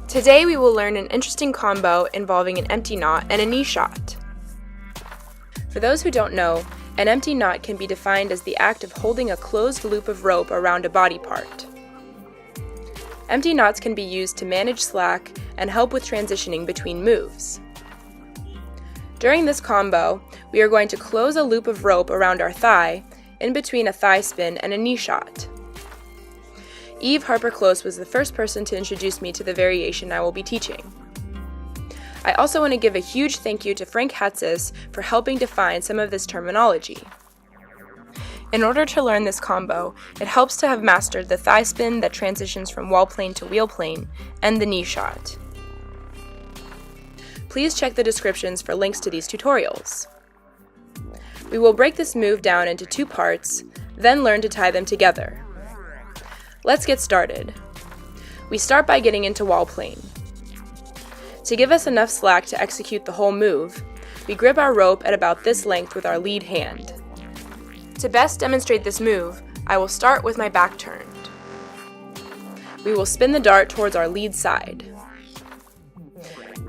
Today we will learn an interesting combo involving an empty knot and a knee shot. For those who don't know, an empty knot can be defined as the act of holding a closed loop of rope around a body part. Empty knots can be used to manage slack and help with transitioning between moves. During this combo, we are going to close a loop of rope around our thigh in between a thigh spin and a knee shot. Harper Close was the first person to introduce me to the variation I will be teaching. I also want to give a huge thank you to Frank Hatzis for helping define some of this terminology. In order to learn this combo, it helps to have mastered the thigh spin that transitions from wall plane to wheel plane and the knee shot. Please check the descriptions for links to these tutorials. We will break this move down into two parts, then learn to tie them together. Let's get started. We start by getting into wall plane. To give us enough slack to execute the whole move, we grip our rope at about this length with our lead hand. To best demonstrate this move, I will start with my back turned. We will spin the dart towards our lead side.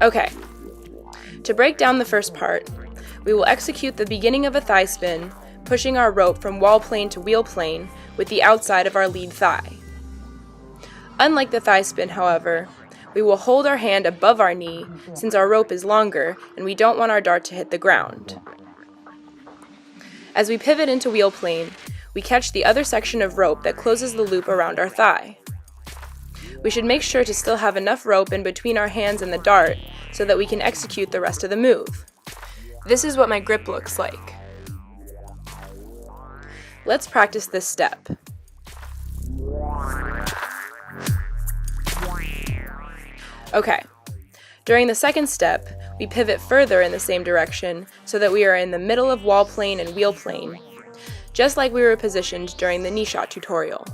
Okay, to break down the first part, we will execute the beginning of a thigh spin, pushing our rope from wall plane to wheel plane with the outside of our lead thigh. Unlike the thigh spin, however, we will hold our hand above our knee since our rope is longer and we don't want our dart to hit the ground. As we pivot into wheel plane, we catch the other section of rope that closes the loop around our thigh. We should make sure to still have enough rope in between our hands and the dart so that we can execute the rest of the move. This is what my grip looks like. Let's practice this step. Okay, during the second step, we pivot further in the same direction so that we are in the middle of wall plane and wheel plane, just like we were positioned during the knee shot tutorial.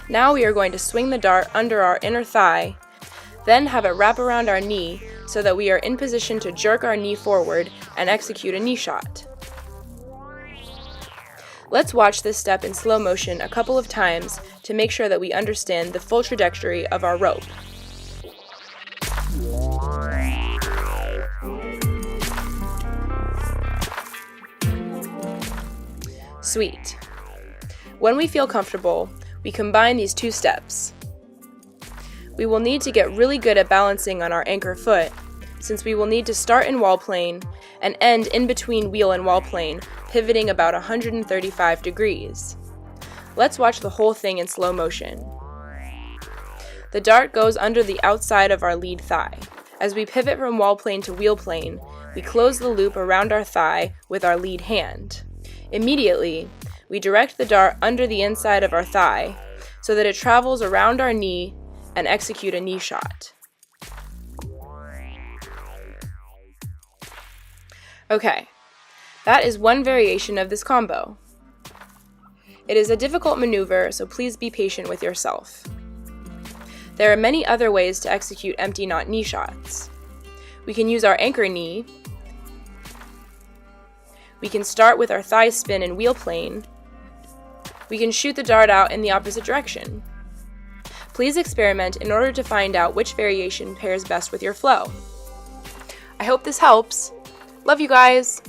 Now we are going to swing the dart under our inner thigh, then have it wrap around our knee so that we are in position to jerk our knee forward and execute a knee shot. Let's watch this step in slow motion a couple of times to make sure that we understand the full trajectory of our rope. Sweet. When we feel comfortable, we combine these two steps. We will need to get really good at balancing on our anchor foot, since we will need to start in wall plane and end in between wheel and wall plane, pivoting about 135 degrees. Let's watch the whole thing in slow motion. The dart goes under the outside of our lead thigh. As we pivot from wall plane to wheel plane, we close the loop around our thigh with our lead hand. Immediately, we direct the dart under the inside of our thigh so that it travels around our knee and execute a knee shot. Okay, that is one variation of this combo. It is a difficult maneuver, so please be patient with yourself. There are many other ways to execute empty knot knee shots. We can use our anchor knee. We can start with our thigh spin and wheel plane. We can shoot the dart out in the opposite direction. Please experiment in order to find out which variation pairs best with your flow. I hope this helps. Love you guys!